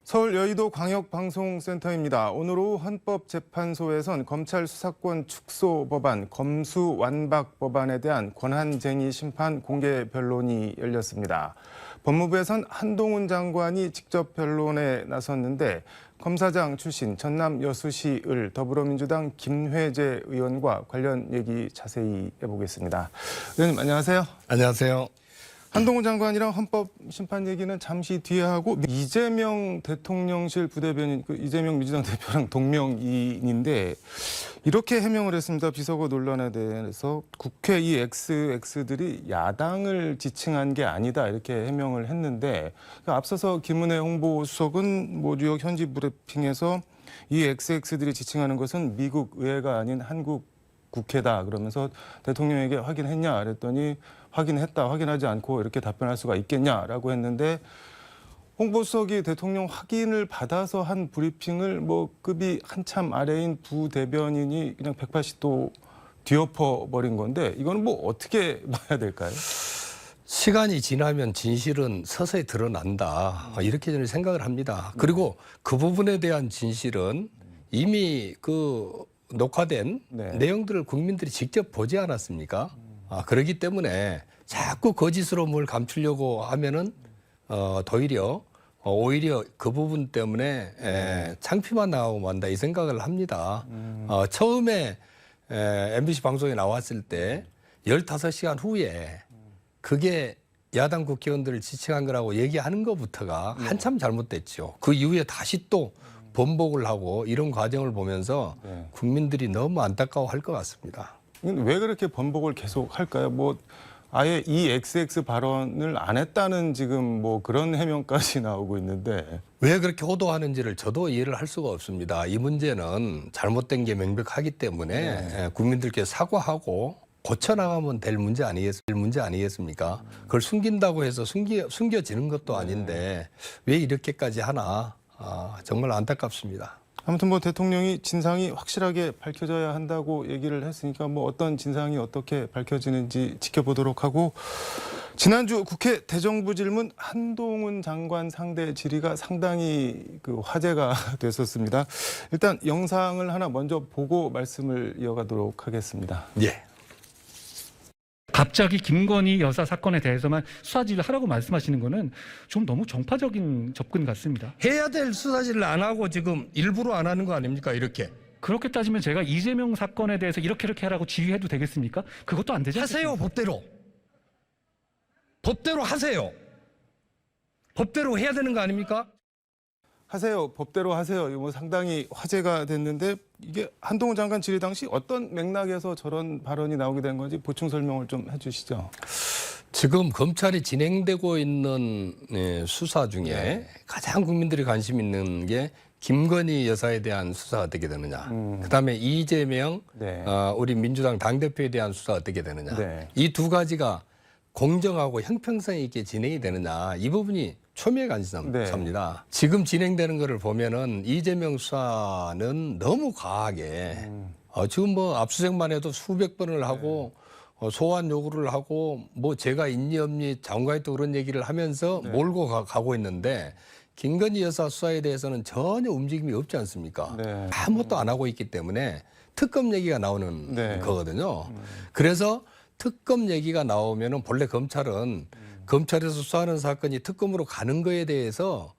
서울 여의도 광역방송센터입니다. 오늘 오후 헌법재판소에선 검찰 수사권 축소 법안, 검수완박 법안에 대한 권한쟁의 심판 공개 변론이 열렸습니다. 법무부에선 한동훈 장관이 직접 변론에 나섰는데 검사장 출신 전남 여수시 을 더불어민주당 김회재 의원과 관련 얘기 자세히 해보겠습니다. 의원님 안녕하세요. 안녕하세요. 한동훈 장관이랑 헌법 심판 얘기는 잠시 뒤에 하고, 이재명 대통령실 부대변인, 이재명 민주당 대표랑 동명이인인데 이렇게 해명을 했습니다. 비서고 논란에 대해서 국회 이 XX들이 야당을 지칭한 게 아니다 이렇게 해명을 했는데, 앞서서 김은혜 홍보수석은 뉴욕 현지 브리핑에서 이 XX들이 지칭하는 것은 미국 의회가 아닌 한국 국회다 그러면서 대통령에게 확인했냐 그랬더니 확인했다, 확인하지 않고 이렇게 답변할 수가 있겠냐라고 했는데, 홍보수석이 대통령 확인을 받아서 한 브리핑을 급이 한참 아래인 부대변인이 그냥 180도 뒤엎어버린 건데, 이거는 어떻게 봐야 될까요? 시간이 지나면 진실은 서서히 드러난다. 이렇게 저는 생각을 합니다. 그리고 그 부분에 대한 진실은 이미 녹화된 내용들을 국민들이 직접 보지 않았습니까? 그렇기 때문에 자꾸 거짓으로 뭘 감추려고 하면은 오히려 그 부분 때문에 창피만 나오고 만다 이 생각을 합니다. 처음에 MBC 방송에 나왔을 때 15시간 후에 그게 야당 국회의원들을 지칭한 거라고 얘기하는 것부터가 한참 잘못됐죠. 그 이후에 다시 또 번복을 하고 이런 과정을 보면서 국민들이 너무 안타까워할 것 같습니다. 왜 그렇게 번복을 계속 할까요? 아예 이 XX 발언을 안 했다는 지금 그런 해명까지 나오고 있는데, 왜 그렇게 호도하는지를 저도 이해를 할 수가 없습니다. 이 문제는 잘못된 게 명백하기 때문에 국민들께 사과하고 고쳐나가면 될 문제 아니겠습니까? 그걸 숨긴다고 해서 숨겨지는 것도 아닌데 왜 이렇게까지 하나, 정말 안타깝습니다. 아무튼 대통령이 진상이 확실하게 밝혀져야 한다고 얘기를 했으니까 어떤 진상이 어떻게 밝혀지는지 지켜보도록 하고, 지난주 국회 대정부 질문 한동훈 장관 상대 질의가 상당히 화제가 됐었습니다. 일단 영상을 하나 먼저 보고 말씀을 이어가도록 하겠습니다. 예. 갑자기 김건희 여사 사건에 대해서만 수사질을 하라고 말씀하시는 거는 좀 너무 정파적인 접근 같습니다. 해야 될 수사질을 안 하고 지금 일부러 안 하는 거 아닙니까? 이렇게. 그렇게 따지면 제가 이재명 사건에 대해서 이렇게 하라고 지휘해도 되겠습니까? 그것도 안 되지 않겠습니까? 하세요, 법대로. 법대로 하세요. 법대로 해야 되는 거 아닙니까? 하세요. 법대로 하세요. 이거 상당히 화제가 됐는데, 이게 한동훈 장관 질의 당시 어떤 맥락에서 저런 발언이 나오게 된 건지 보충 설명을 좀 해주시죠. 지금 검찰이 진행되고 있는 수사 중에 가장 국민들이 관심 있는 게 김건희 여사에 대한 수사가 어떻게 되느냐. 그다음에 이재명 우리 민주당 당대표에 대한 수사가 어떻게 되느냐. 이 두 가지가 공정하고 형평성 있게 진행이 되느냐. 이 부분이 초미의 관심사입니다. 지금 진행되는 거를 보면은 이재명 수사는 너무 과하게 지금 압수수색만 해도 수백 번을 하고 소환 요구를 하고 제가 있니 없니 장관이 또 그런 얘기를 하면서 몰고 가고 있는데, 김건희 여사 수사에 대해서는 전혀 움직임이 없지 않습니까? 아무것도 안 하고 있기 때문에 특검 얘기가 나오는 거거든요. 그래서 특검 얘기가 나오면은 본래 검찰은 검찰에서 수사하는 사건이 특검으로 가는 거에 대해서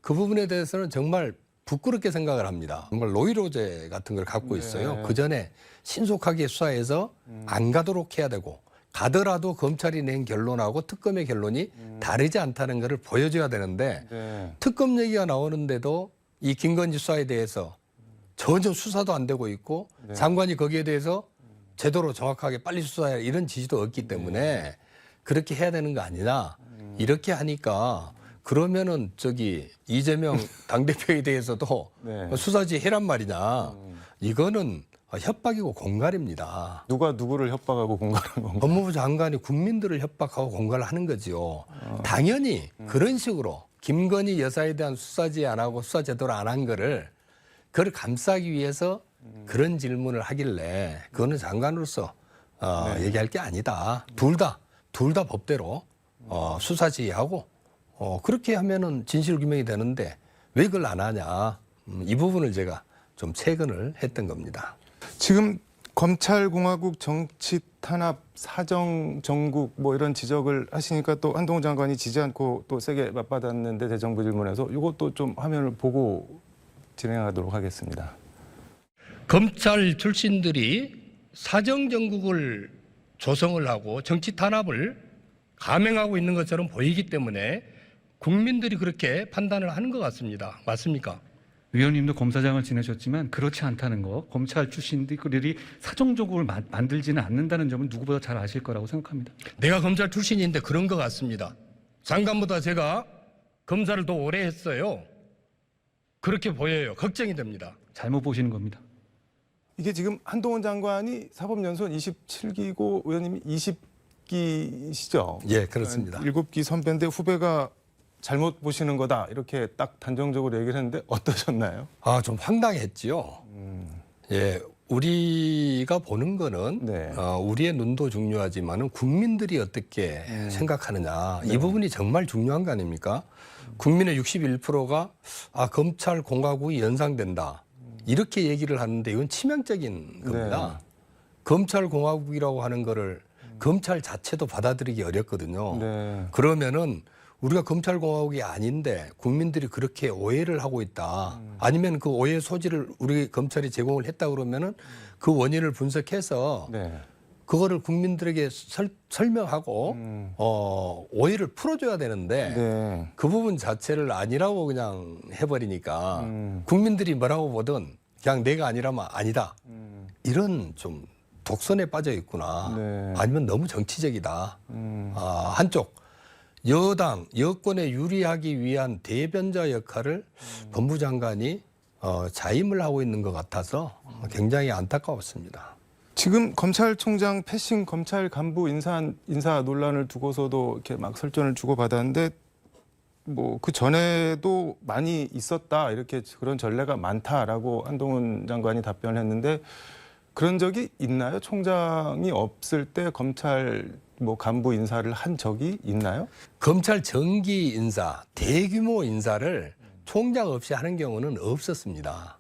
그 부분에 대해서는 정말 부끄럽게 생각을 합니다. 정말 노이로제 같은 걸 갖고 있어요. 그 전에 신속하게 수사해서 안 가도록 해야 되고, 가더라도 검찰이 낸 결론하고 특검의 결론이 다르지 않다는 것을 보여줘야 되는데, 특검 얘기가 나오는데도 이 김건희 수사에 대해서 전혀 수사도 안 되고 있고, 장관이 거기에 대해서 제대로 정확하게 빨리 수사해야 이런 지시도 없기 때문에 그렇게 해야 되는 거 아니냐. 이렇게 하니까 그러면은 이재명 당대표에 대해서도 수사지 해란 말이냐. 이거는 협박이고 공갈입니다. 누가 누구를 협박하고 공갈한 건가요? 법무부 장관이 국민들을 협박하고 공갈을 하는 거죠. 당연히 그런 식으로 김건희 여사에 대한 수사지 안 하고 수사 제대로 안 한 그걸 감싸기 위해서 그런 질문을 하길래, 그거는 장관으로서 얘기할 게 아니다. 둘 다 법대로 수사 지휘하고 그렇게 하면은 진실 규명이 되는데 왜 그걸 안 하냐. 이 부분을 제가 좀 체근을 했던 겁니다. 지금 검찰공화국 정치 탄압 사정 정국 뭐 이런 지적을 하시니까 또 한동훈 장관이 지지 않고 또 세게 맞받았는데 대정부 질문에서 이것도 좀 화면을 보고 진행하도록 하겠습니다. 검찰 출신들이 사정정국을 조성을 하고 정치 탄압을 감행하고 있는 것처럼 보이기 때문에 국민들이 그렇게 판단을 하는 것 같습니다. 맞습니까? 의원님도 검사장을 지내셨지만 그렇지 않다는 거, 검찰 출신들이 사정적으로 만들지는 않는다는 점은 누구보다 잘 아실 거라고 생각합니다. 내가 검찰 출신인데 그런 것 같습니다. 장관보다 제가 검사를 더 오래 했어요. 그렇게 보여요. 걱정이 됩니다. 잘못 보시는 겁니다. 이게 지금 한동훈 장관이 사법연수원 27기고 의원님이 20기시죠? 예, 그렇습니다. 7기 선배인데 후배가 잘못 보시는 거다 이렇게 딱 단정적으로 얘기를 했는데 어떠셨나요? 좀 황당했지요. 예, 우리가 보는 거는 네. 우리의 눈도 중요하지만은 국민들이 어떻게 생각하느냐 이 부분이 정말 중요한 거 아닙니까? 국민의 61%가 검찰 공화국이 연상된다 이렇게 얘기를 하는데 이건 치명적인 겁니다. 검찰 공화국이라고 하는 거를 검찰 자체도 받아들이기 어렵거든요. 네. 그러면은 우리가 검찰공화국이 아닌데 국민들이 그렇게 오해를 하고 있다. 아니면 그 오해 소지를 우리 검찰이 제공을 했다 그러면은 그 원인을 분석해서 네. 그거를 국민들에게 설명하고 오해를 풀어줘야 되는데 네. 그 부분 자체를 아니라고 그냥 해버리니까 국민들이 뭐라고 보든 그냥 내가 아니라면 아니다. 이런 좀 독선에 빠져 있구나. 네. 아니면 너무 정치적이다. 한쪽. 여당, 여권에 유리하기 위한 대변자 역할을 법무장관이 자임을 하고 있는 것 같아서 굉장히 안타까웠습니다. 지금 검찰총장 패싱 검찰 간부 인사 논란을 두고서도 이렇게 막 설전을 주고받았는데 뭐 그 전에도 많이 있었다 이렇게 그런 전례가 많다라고 한동훈 장관이 답변을 했는데 그런 적이 있나요? 총장이 없을 때 검찰 뭐 간부 인사를 한 적이 있나요? 검찰 정기 인사, 대규모 인사를 총장 없이 하는 경우는 없었습니다.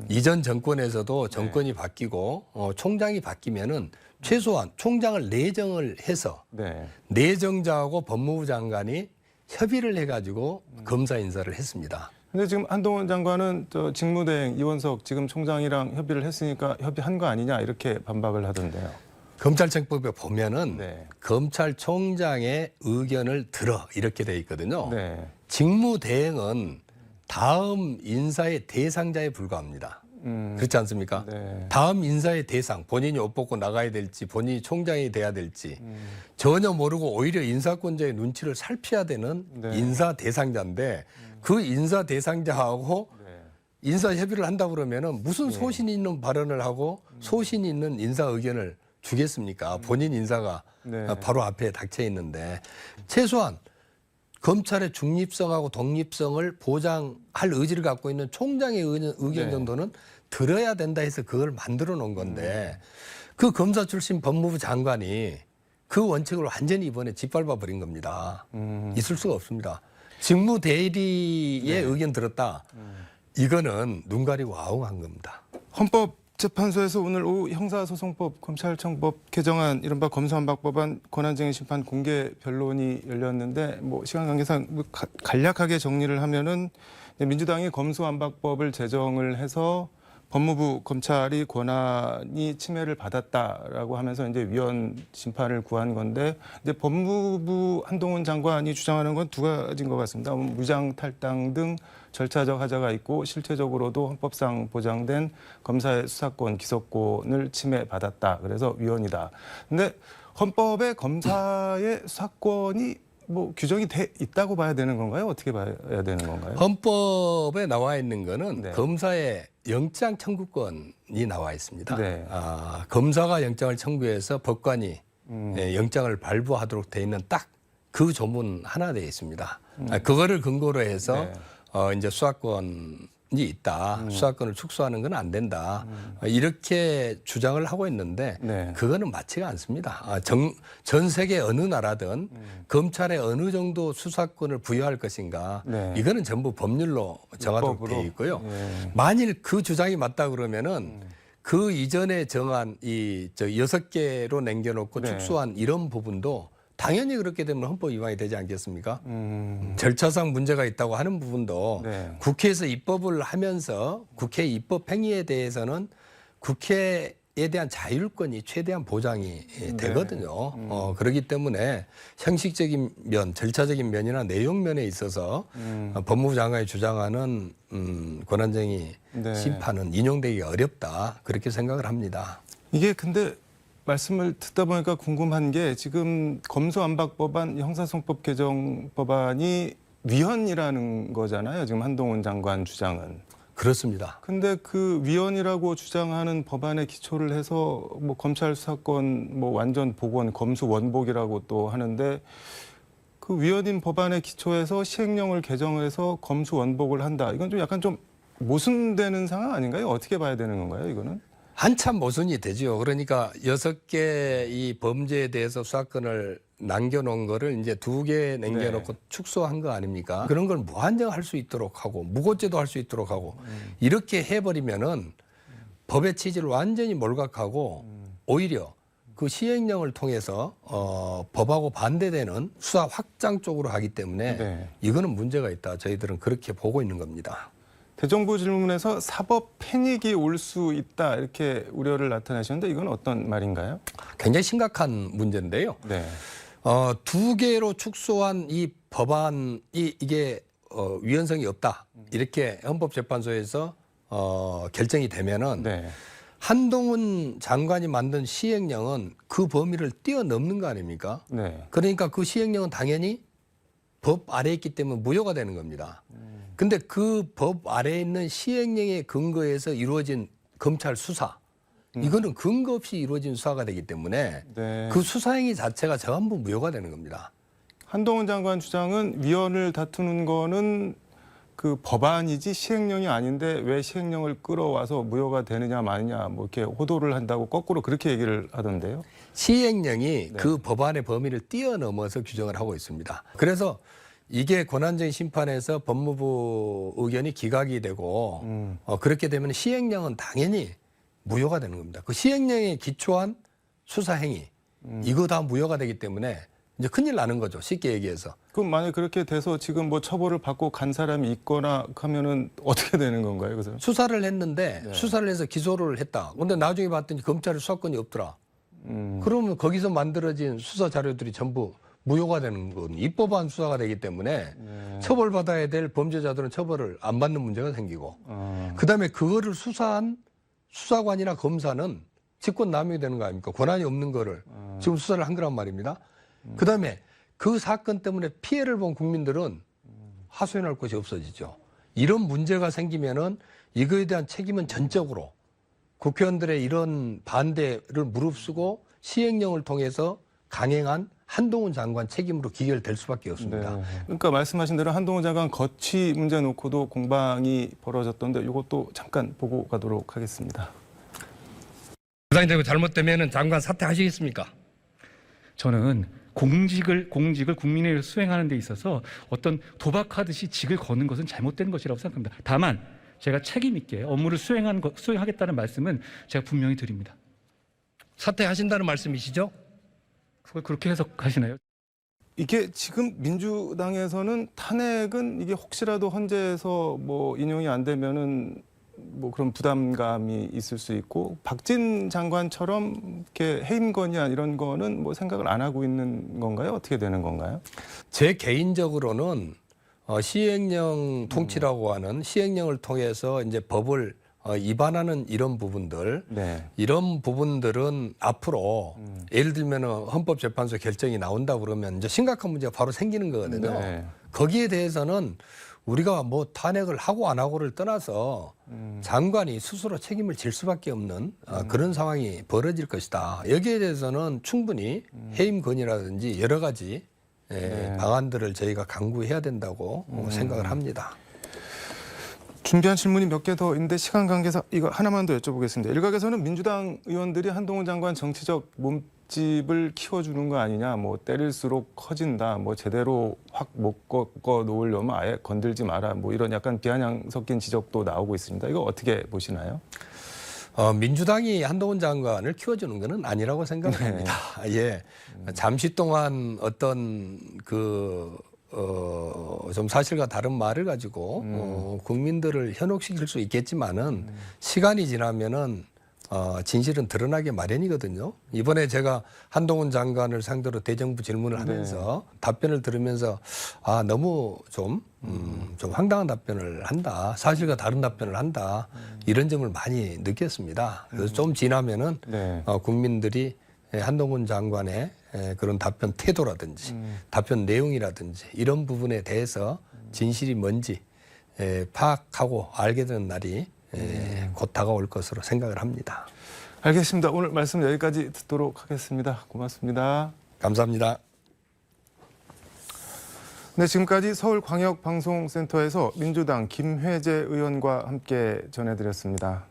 이전 정권에서도 정권이 바뀌고 총장이 바뀌면은 최소한 총장을 내정을 해서 네. 내정자하고 법무부 장관이 협의를 해가지고 검사 인사를 했습니다. 근데 지금 한동훈 장관은 저 직무대행 이원석 지금 총장이랑 협의를 했으니까 협의한 거 아니냐 이렇게 반박을 하던데요. 검찰청법에 보면은 네. 검찰총장의 의견을 들어 이렇게 돼 있거든요. 네. 직무대행은 다음 인사의 대상자에 불과합니다. 그렇지 않습니까? 네. 다음 인사의 대상, 본인이 옷 벗고 나가야 될지 본인이 총장이 돼야 될지 전혀 모르고 오히려 인사권자의 눈치를 살펴야 되는 네. 인사 대상자인데 그 인사 대상자하고 네. 인사 협의를 한다 그러면은 무슨 소신 있는 발언을 하고 소신 있는 인사 의견을 주겠습니까? 본인 인사가 네. 바로 앞에 닥쳐 있는데 최소한 검찰의 중립성하고 독립성을 보장할 의지를 갖고 있는 총장의 의견 네. 정도는 들어야 된다 해서 그걸 만들어 놓은 건데 그 검사 출신 법무부 장관이 그 원칙을 완전히 이번에 짓밟아 버린 겁니다. 있을 수가 없습니다. 직무 대리의 의견 들었다. 이거는 눈 가리고 아웅한 겁니다. 헌법재판소에서 오늘 오후 형사소송법, 검찰청법 개정안 이른바 검수완박법안 권한쟁의 심판 공개 변론이 열렸는데 뭐 시간 관계상 뭐 간략하게 정리를 하면은 민주당이 검수완박법을 제정을 해서 법무부 검찰이 권한이 침해를 받았다라고 하면서 이제 위헌 심판을 구한 건데 이제 법무부 한동훈 장관이 주장하는 건 두 가지인 것 같습니다. 무장 탈당 등 절차적 하자가 있고 실체적으로도 헌법상 보장된 검사의 수사권, 기소권을 침해받았다. 그래서 위헌이다. 근데 헌법에 검사의 수사권이 뭐 규정이 돼 있다고 봐야 되는 건가요? 어떻게 봐야 되는 건가요? 헌법에 나와 있는 거는 네. 검사의 영장 청구권이 나와 있습니다. 네. 검사가 영장을 청구해서 법관이 영장을 발부하도록 돼 있는 딱 그 조문 하나 되어 있습니다. 그거를 근거로 해서 네. 이제 수사권 있다. 수사권을 축소하는 건 안 된다. 이렇게 주장을 하고 있는데 네. 그거는 맞지가 않습니다. 전 세계 어느 나라든 검찰에 어느 정도 수사권을 부여할 것인가. 네. 이거는 전부 법률로 정하도록 법으로? 되어 있고요. 예. 만일 그 주장이 맞다 그러면은 그 이전에 정한 이 6개로 남겨놓고 네. 축소한 이런 부분도 당연히 그렇게 되면 헌법 위반이 되지 않겠습니까? 음. 절차상 문제가 있다고 하는 부분도 네. 국회에서 입법을 하면서 국회 입법 행위에 대해서는 국회에 대한 자율권이 최대한 보장이 되거든요. 그렇기 때문에 형식적인 면, 절차적인 면이나 내용 면에 있어서 법무부 장관이 주장하는 권한쟁의 네. 심판은 인용되기가 어렵다. 그렇게 생각을 합니다. 이게 근데 말씀을 듣다 보니까 궁금한 게 지금 검수완박법안 형사소송법 개정 법안이 위헌이라는 거잖아요. 지금 한동훈 장관 주장은. 그렇습니다. 근데 그 위헌이라고 주장하는 법안에 기초를 해서 뭐 검찰 수사권 뭐 완전 복원, 검수 원복이라고 또 하는데 그 위헌인 법안에 기초해서 시행령을 개정해서 검수 원복을 한다. 이건 좀 약간 좀 모순되는 상황 아닌가요? 어떻게 봐야 되는 건가요, 이거는? 한참 모순이 되죠. 그러니까 6개 이 범죄에 대해서 수사권을 남겨놓은 거를 이제 2개 남겨놓고 축소한 거 아닙니까? 그런 걸 무한정할 수 있도록 하고 무고죄도 할 수 있도록 하고 이렇게 해버리면은 법의 취지를 완전히 몰각하고 오히려 그 시행령을 통해서 법하고 반대되는 수사 확장 쪽으로 하기 때문에 네. 이거는 문제가 있다. 저희들은 그렇게 보고 있는 겁니다. 대정부 질문에서 사법 패닉이 올 수 있다 이렇게 우려를 나타내셨는데 이건 어떤 말인가요? 굉장히 심각한 문제인데요. 네. 2개로 축소한 이 법안이 이게 위헌성이 없다. 이렇게 헌법재판소에서 결정이 되면은 네. 한동훈 장관이 만든 시행령은 그 범위를 뛰어넘는 거 아닙니까? 네. 그러니까 그 시행령은 당연히 법 아래에 있기 때문에 무효가 되는 겁니다. 근데 그 법 아래에 있는 시행령의 근거에서 이루어진 검찰 수사, 이거는 근거 없이 이루어진 수사가 되기 때문에 네. 그 수사행위 자체가 전부 무효가 되는 겁니다. 한동훈 장관 주장은 위헌을 다투는 거는 그 법안이지 시행령이 아닌데 왜 시행령을 끌어와서 무효가 되느냐 마느냐 뭐 이렇게 호도를 한다고 거꾸로 그렇게 얘기를 하던데요. 시행령이 그 법안의 범위를 뛰어넘어서 규정을 하고 있습니다. 그래서 이게 권한쟁의 심판에서 법무부 의견이 기각이 되고 그렇게 되면 시행령은 당연히 무효가 되는 겁니다. 그 시행령에 기초한 수사행위 이거 다 무효가 되기 때문에 이제 큰일 나는 거죠. 쉽게 얘기해서. 그럼 만약 그렇게 돼서 지금 뭐 처벌을 받고 간 사람이 있거나 하면은 어떻게 되는 건가요? 그래서 수사를 했는데 수사를 해서 기소를 했다. 근데 나중에 봤더니 검찰에 수사권이 없더라. 그러면 거기서 만들어진 수사 자료들이 전부 무효가 되는 건 입법한 수사가 되기 때문에 처벌받아야 될 범죄자들은 처벌을 안 받는 문제가 생기고 그다음에 그거를 수사한 수사관이나 검사는 직권남용이 되는 거 아닙니까? 권한이 없는 거를 지금 수사를 한 거란 말입니다. 그다음에 그 사건 때문에 피해를 본 국민들은 하소연할 곳이 없어지죠. 이런 문제가 생기면은 이거에 대한 책임은 전적으로 국회의원들의 이런 반대를 무릅쓰고 시행령을 통해서 강행한 한동훈 장관 책임으로 기결될 수밖에 없습니다. 네. 그러니까 말씀하신 대로 한동훈 장관 거취 문제 놓고도 공방이 벌어졌던데 이것도 잠깐 보고 가도록 하겠습니다. 부상적으로 잘못되면 장관 사퇴하시겠습니까? 저는 공직을 국민에 의해 수행하는 데 있어서 어떤 도박하듯이 직을 거는 것은 잘못된 것이라고 생각합니다. 다만 제가 책임 있게 업무를 수행하겠다는 말씀은 제가 분명히 드립니다. 사퇴하신다는 말씀이시죠? 그걸 그렇게 해석하시나요? 이게 지금 민주당에서는 탄핵은 이게 혹시라도 헌재에서 뭐 인용이 안 되면은 뭐 그런 부담감이 있을 수 있고 박진 장관처럼 이렇게 해임 건의안 이런 거는 뭐 생각을 안 하고 있는 건가요? 어떻게 되는 건가요? 제 개인적으로는 시행령 통치라고 하는 시행령을 통해서 이제 법을 위반하는 이런 부분들, 네. 이런 부분들은 앞으로 예를 들면 헌법재판소 결정이 나온다 그러면 이제 심각한 문제가 바로 생기는 거거든요. 네. 거기에 대해서는 우리가 뭐 탄핵을 하고 안 하고를 떠나서 장관이 스스로 책임을 질 수밖에 없는 그런 상황이 벌어질 것이다. 여기에 대해서는 충분히 해임 건의라든지 여러 가지 방안들을 저희가 강구해야 된다고 생각을 합니다. 준비한 질문이 몇 개 더 있는데 시간 관계상 이거 하나만 더 여쭤보겠습니다. 일각에서는 민주당 의원들이 한동훈 장관 정치적 몸집을 키워주는 거 아니냐, 뭐 때릴수록 커진다, 뭐 제대로 확 못 꺾어 놓으려면 아예 건들지 마라, 뭐 이런 약간 비아냥 섞인 지적도 나오고 있습니다. 이거 어떻게 보시나요? 민주당이 한동훈 장관을 키워주는 것은 아니라고 생각합니다. 예, 잠시 동안 어떤 좀 사실과 다른 말을 가지고 국민들을 현혹시킬 수 있겠지만은 시간이 지나면은 진실은 드러나게 마련이거든요. 이번에 제가 한동훈 장관을 상대로 대정부 질문을 하면서 답변을 들으면서 너무 좀 황당한 답변을 한다. 사실과 다른 답변을 한다. 이런 점을 많이 느꼈습니다. 그래서 좀 지나면은 국민들이 한동훈 장관의 그런 답변 태도라든지 답변 내용이라든지 이런 부분에 대해서 진실이 뭔지 파악하고 알게 되는 날이 곧 다가올 것으로 생각을 합니다. 알겠습니다. 오늘 말씀 여기까지 듣도록 하겠습니다. 고맙습니다. 감사합니다. 네, 지금까지 서울광역방송센터에서 민주당 김회재 의원과 함께 전해드렸습니다.